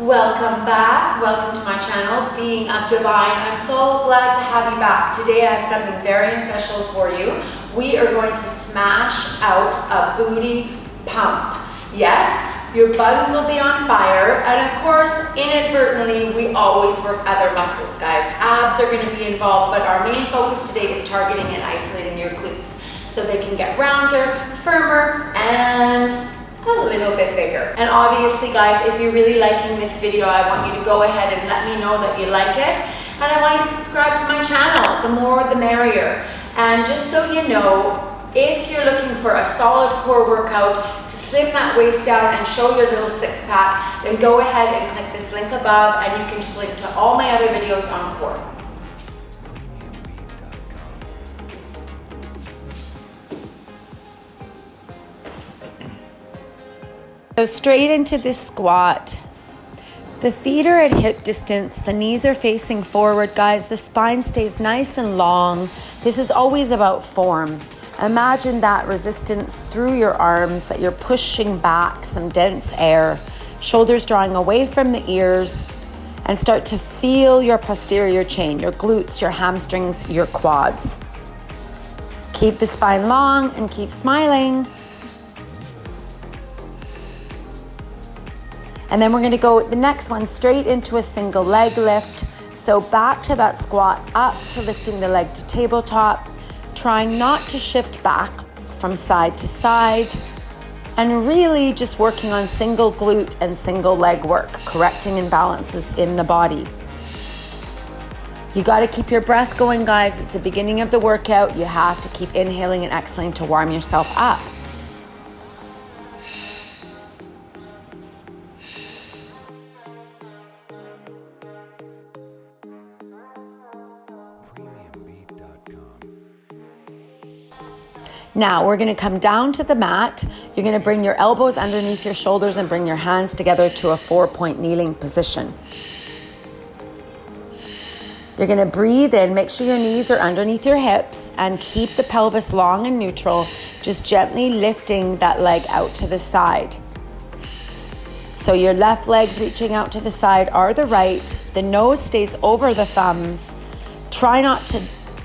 Welcome back. Welcome to my channel, Being of Divine. I'm so glad to have you back. Today I have something very special for you. We are going to smash out a booty pump. Yes, your buns will be on fire, and of course, inadvertently, we always work other muscles, guys. Abs are going to be involved, but our main focus today is targeting and isolating your glutes so they can get rounder, firmer, and a little bit bigger. And obviously, guys, if you're really liking this video, I want you to go ahead and let me know that you like it. And I want you to subscribe to my channel. The more, the merrier. And just so you know, if you're looking for a solid core workout to slim that waist down and show your little six pack, then go ahead and click this link above and you can just link to all my other videos on core. Go straight into this squat. The feet are at hip distance, the knees are facing forward, guys. The spine stays nice and long. This is always about form. Imagine that resistance through your arms, that you're pushing back some dense air, shoulders drawing away from the ears, and start to feel your posterior chain, your glutes, your hamstrings, your quads. Keep the spine long and keep smiling. And then we're gonna go the next one straight into a single leg lift. So back to that squat, up to lifting the leg to tabletop, trying not to shift back from side to side, and really just working on single glute and single leg work, correcting imbalances in the body. You gotta keep your breath going, guys. It's the beginning of the workout. You have to keep inhaling and exhaling to warm yourself up. Now we're gonna come down to the mat. You're gonna bring your elbows underneath your shoulders and bring your hands together to a 4-point kneeling position. You're gonna breathe in, make sure your knees are underneath your hips and keep the pelvis long and neutral, just gently lifting that leg out to the side. So your left leg's reaching out to the side or the right, the nose stays over the thumbs. Try not to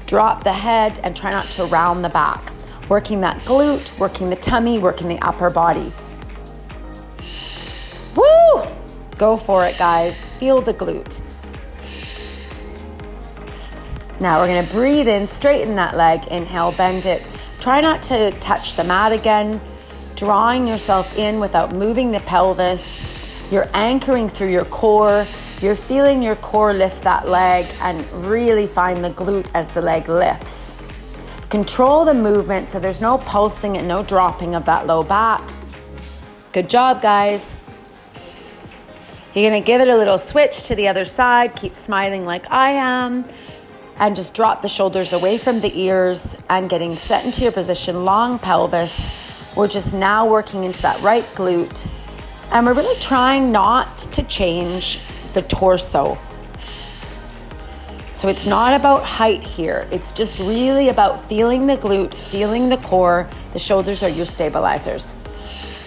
drop the head and try not to round the back. Working that glute, working the tummy, working the upper body. Woo! Go for it, guys. Feel the glute. Now we're gonna breathe in, straighten that leg, inhale, bend it. Try not to touch the mat again, drawing yourself in without moving the pelvis. You're anchoring through your core. You're feeling your core lift that leg and really find the glute as the leg lifts. Control the movement so there's no pulsing and no dropping of that low back. Good job, guys. You're gonna give it a little switch to the other side. Keep smiling like I am. And just drop the shoulders away from the ears and getting set into your position, long pelvis. We're just now working into that right glute. And we're really trying not to change the torso. So it's not about height here. It's just really about feeling the glute, feeling the core. The shoulders are your stabilizers.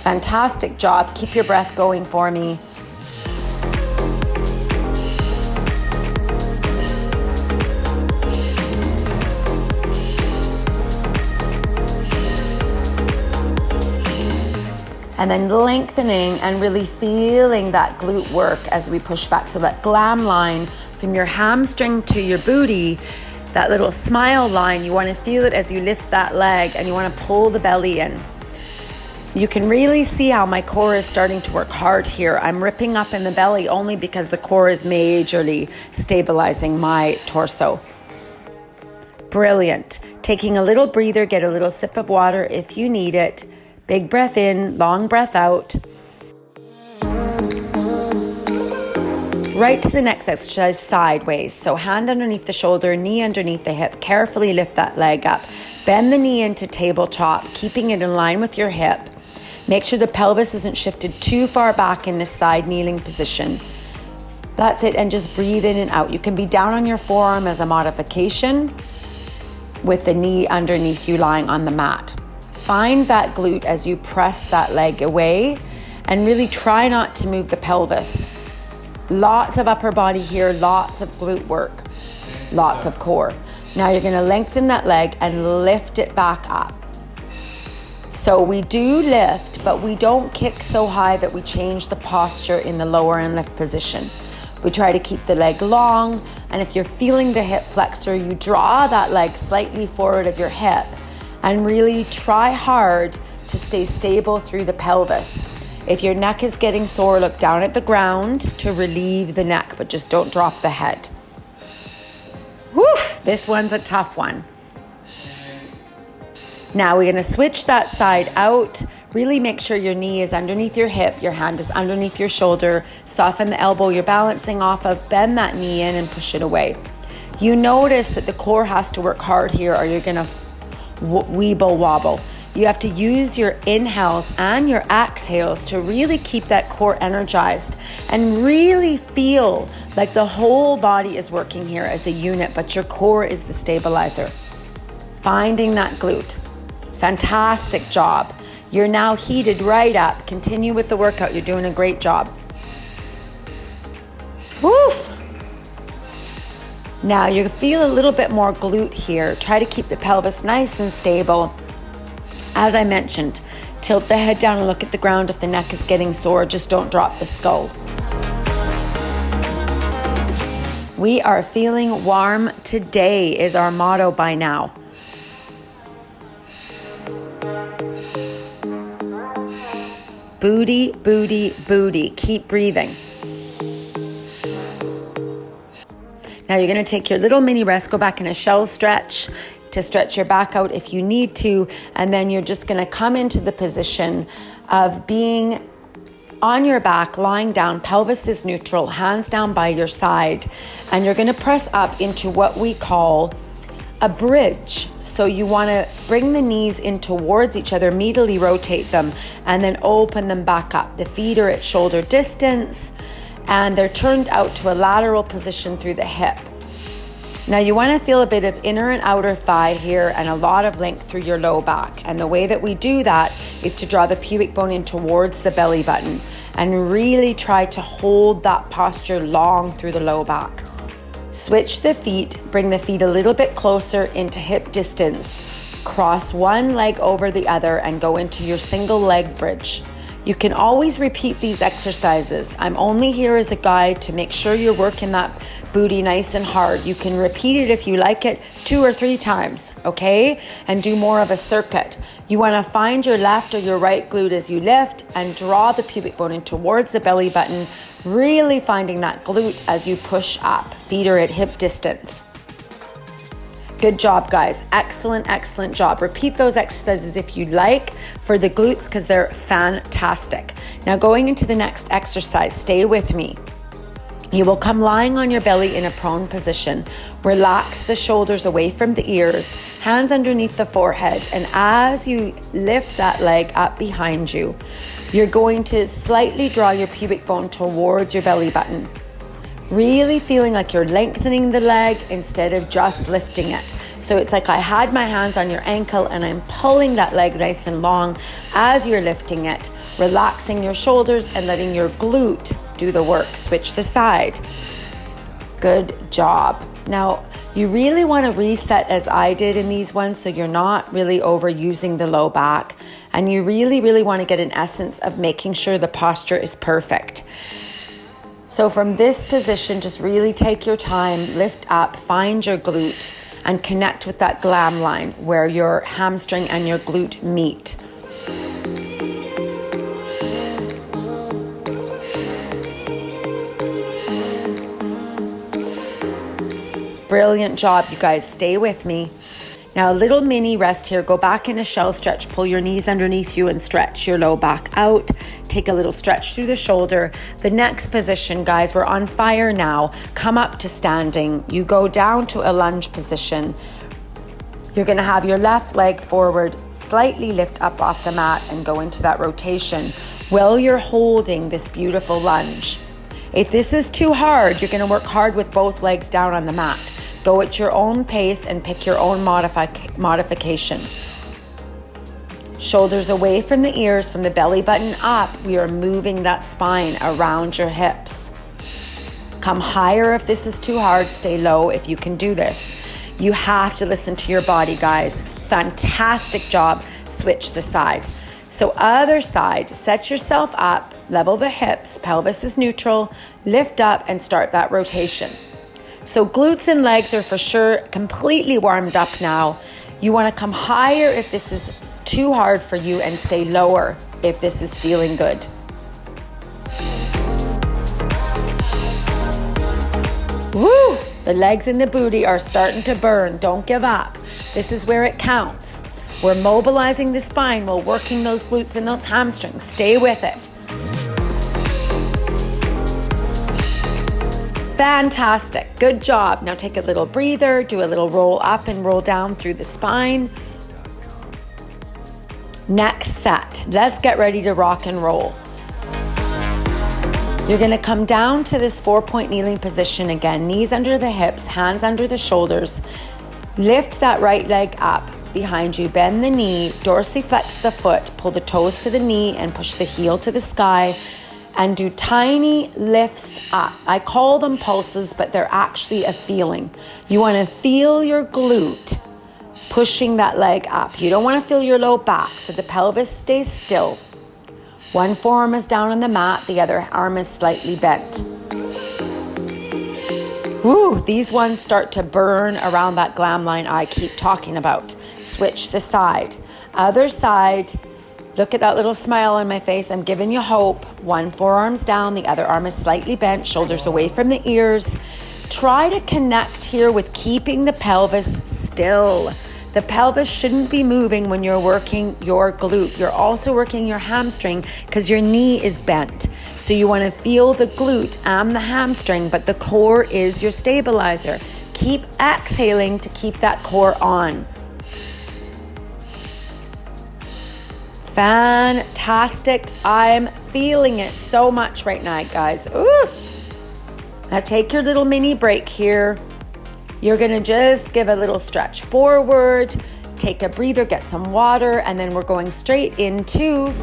Fantastic job. Keep your breath going for me. And then lengthening and really feeling that glute work as we push back. So that glam line from your hamstring to your booty, that little smile line, you want to feel it as you lift that leg and you want to pull the belly in. You can really see how my core is starting to work hard here. I'm ripping up in the belly only because the core is majorly stabilizing my torso. Brilliant. Taking a little breather, get a little sip of water if you need it. Big breath in, long breath out. Right to the next exercise, sideways. So hand underneath the shoulder, knee underneath the hip. Carefully lift that leg up. Bend the knee into tabletop, keeping it in line with your hip. Make sure the pelvis isn't shifted too far back in this side kneeling position. That's it, and just breathe in and out. You can be down on your forearm as a modification with the knee underneath you lying on the mat. Find that glute as you press that leg away and really try not to move the pelvis. Lots of upper body here, lots of glute work, lots of core. Now you're gonna lengthen that leg and lift it back up. So we do lift, but we don't kick so high that we change the posture in the lower and lift position. We try to keep the leg long, and if you're feeling the hip flexor, you draw that leg slightly forward of your hip and really try hard to stay stable through the pelvis. If your neck is getting sore, look down at the ground to relieve the neck, but just don't drop the head. Woof, this one's a tough one. Now we're gonna switch that side out. Really make sure your knee is underneath your hip, your hand is underneath your shoulder, soften the elbow you're balancing off of, bend that knee in and push it away. You notice that the core has to work hard here or you're gonna weeble wobble. You have to use your inhales and your exhales to really keep that core energized and really feel like the whole body is working here as a unit, but your core is the stabilizer. Finding that glute. Fantastic job. You're now heated right up. Continue with the workout. You're doing a great job. Woof. Now you feel a little bit more glute here. Try to keep the pelvis nice and stable. As I mentioned, tilt the head down and look at the ground. If the neck is getting sore, just don't drop the skull. We are feeling warm today is our motto by now. Booty, booty, booty. Keep breathing. Now you're gonna take your little mini rest, go back in a shell stretch to stretch your back out if you need to, and then you're just gonna come into the position of being on your back, lying down, pelvis is neutral, hands down by your side, and you're gonna press up into what we call a bridge. So you wanna bring the knees in towards each other, medially rotate them, and then open them back up. The feet are at shoulder distance, and they're turned out to a lateral position through the hip. Now you wanna feel a bit of inner and outer thigh here and a lot of length through your low back. And the way that we do that is to draw the pubic bone in towards the belly button and really try to hold that posture long through the low back. Switch the feet, bring the feet a little bit closer into hip distance. Cross one leg over the other and go into your single leg bridge. You can always repeat these exercises. I'm only here as a guide to make sure you're working that booty nice and hard. You can repeat it if you like it 2 or 3 times, okay? And do more of a circuit. You wanna find your left or your right glute as you lift and draw the pubic bone in towards the belly button, really finding that glute as you push up. Feet are at hip distance. Good job, guys. Excellent, excellent job. Repeat those exercises if you like for the glutes because they're fantastic. Now going into the next exercise, stay with me. You will come lying on your belly in a prone position. Relax the shoulders away from the ears, hands underneath the forehead, and as you lift that leg up behind you, you're going to slightly draw your pubic bone towards your belly button. Really feeling like you're lengthening the leg instead of just lifting it. So it's like I had my hands on your ankle and I'm pulling that leg nice and long as you're lifting it, relaxing your shoulders and letting your glute do the work. Switch the side. Good job. Now, you really want to reset as I did in these ones so you're not really overusing the low back. And you really, really want to get an essence of making sure the posture is perfect. So from this position, just really take your time, lift up, find your glute, and connect with that glam line where your hamstring and your glute meet. Brilliant job, you guys. Stay with me. Now a little mini rest here. Go back in a shell stretch. Pull your knees underneath you and stretch your low back out. Take a little stretch through the shoulder. The next position, guys, we're on fire now. Come up to standing. You go down to a lunge position. You're gonna have your left leg forward, slightly lift up off the mat and go into that rotation while you're holding this beautiful lunge. If this is too hard, you're gonna work hard with both legs down on the mat. Go at your own pace and pick your own modification. Shoulders away from the ears, from the belly button up. We are moving that spine around your hips. Come higher if this is too hard, stay low if you can do this. You have to listen to your body, guys. Fantastic job. Switch the side. So other side, set yourself up, level the hips, pelvis is neutral, lift up and start that rotation. So glutes and legs are for sure completely warmed up now. You want to come higher if this is too hard for you and stay lower if this is feeling good. Woo! The legs and the booty are starting to burn. Don't give up. This is where it counts. We're mobilizing the spine while working those glutes and those hamstrings. Stay with it. Fantastic. Good job. Now take a little breather, do a little roll up and roll down through the spine. Next set. Let's get ready to rock and roll. You're going to come down to this 4-point kneeling position again. Knees under the hips, hands under the shoulders. Lift that right leg up behind you. Bend the knee, dorsiflex the foot, pull the toes to the knee and push the heel to the sky. And do tiny lifts up. I call them pulses, but they're actually a feeling. You want to feel your glute pushing that leg up. You don't want to feel your low back, so the pelvis stays still. One forearm is down on the mat, the other arm is slightly bent. Woo, these ones start to burn around that glam line I keep talking about. Switch the side. Other side, look at that little smile on my face. I'm giving you hope. One forearm's down, the other arm is slightly bent, shoulders away from the ears. Try to connect here with keeping the pelvis still. The pelvis shouldn't be moving when you're working your glute. You're also working your hamstring because your knee is bent. So you want to feel the glute and the hamstring, but the core is your stabilizer. Keep exhaling to keep that core on. Fantastic. I'm feeling it so much right now, guys. Ooh. Now take your little mini break here. You're gonna just give a little stretch forward, take a breather, get some water, and then we're going straight into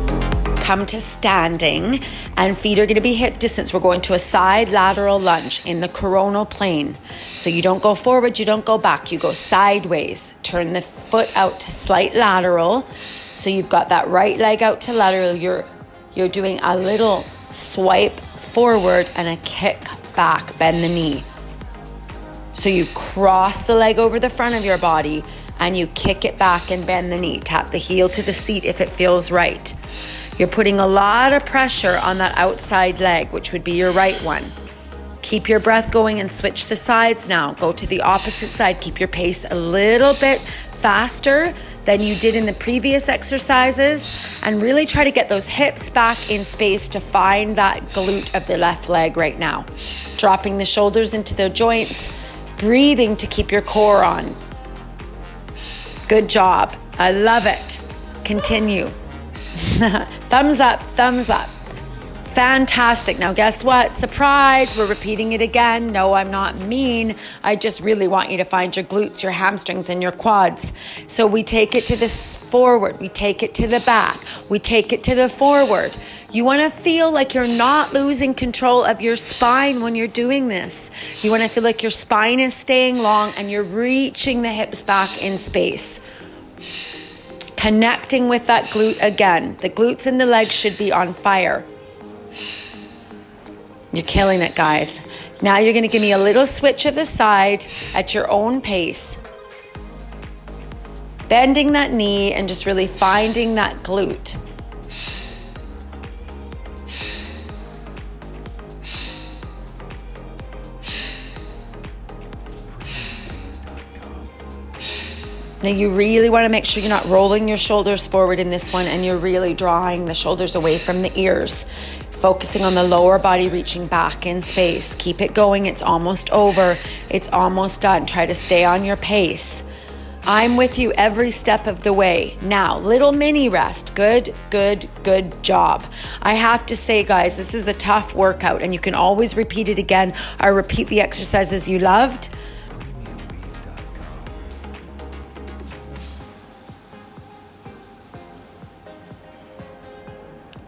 come to standing, and feet are gonna be hip distance. We're going to a side lateral lunge in the coronal plane. So you don't go forward, you don't go back, you go sideways. Turn the foot out to slight lateral. So you've got that right leg out to lateral. You're doing a little swipe forward and a kick back, bend the knee. So you cross the leg over the front of your body and you kick it back and bend the knee. Tap the heel to the seat if it feels right. You're putting a lot of pressure on that outside leg, which would be your right one. Keep your breath going and switch the sides now. Go to the opposite side. Keep your pace a little bit faster than you did in the previous exercises, and really try to get those hips back in space to find that glute of the left leg right now. Dropping the shoulders into their joints, breathing to keep your core on. Good job. I love it. Continue. Thumbs up, thumbs up. Fantastic. Now guess what? Surprise, we're repeating it again. No, I'm not mean. I just really want you to find your glutes, your hamstrings, and your quads. So we take it to the forward, we take it to the back, we take it to the forward. You want to feel like you're not losing control of your spine when you're doing this. You want to feel like your spine is staying long and you're reaching the hips back in space. Connecting with that glute again. The glutes and the legs should be on fire. You're killing it, guys. Now you're going to give me a little switch of the side at your own pace. Bending that knee and just really finding that glute. Now you really want to make sure you're not rolling your shoulders forward in this one, and you're really drawing the shoulders away from the ears. Focusing on the lower body, reaching back in space. Keep it going. It's almost over. It's almost done. Try to stay on your pace. I'm with you every step of the way. Now, little mini rest. Good, good, good job. I have to say, guys, this is a tough workout, and you can always repeat it again or repeat the exercises you loved.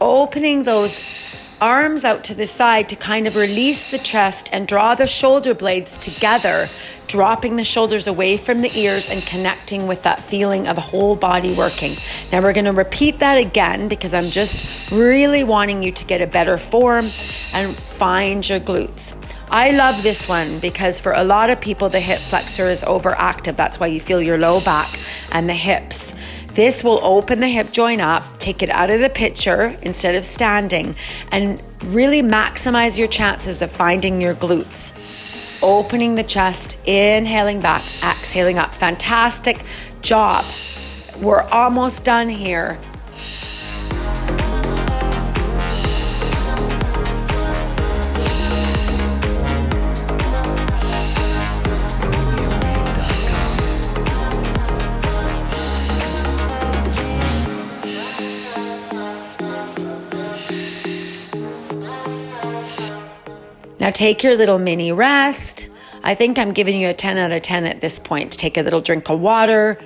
Opening those arms out to the side to kind of release the chest and draw the shoulder blades together, dropping the shoulders away from the ears and connecting with that feeling of whole body working. Now we're gonna repeat that again because I'm just really wanting you to get a better form and find your glutes. I love this one because for a lot of people, the hip flexor is overactive. That's why you feel your low back and the hips. This will open the hip joint up, take it out of the picture instead of standing, and really maximize your chances of finding your glutes. Opening the chest, inhaling back, exhaling up. Fantastic job. We're almost done here. Now take your little mini rest. I think I'm giving you a 10 out of 10 at this point. Take a little drink of water.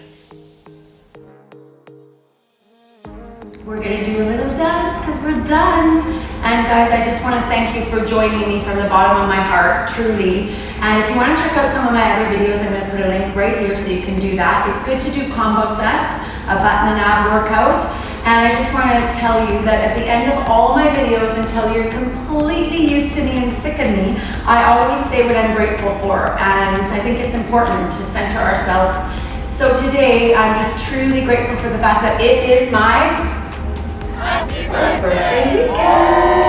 We're gonna do a little dance because we're done. And guys, I just wanna thank you for joining me from the bottom of my heart, truly. And if you wanna check out some of my other videos, I'm gonna put a link right here so you can do that. It's good to do combo sets, a button and ab workout. And I just want to tell you that at the end of all my videos, until you're completely used to me and sick of me, I always say what I'm grateful for. And I think it's important to center ourselves. So today, I'm just truly grateful for the fact that it is my happy birthday weekend.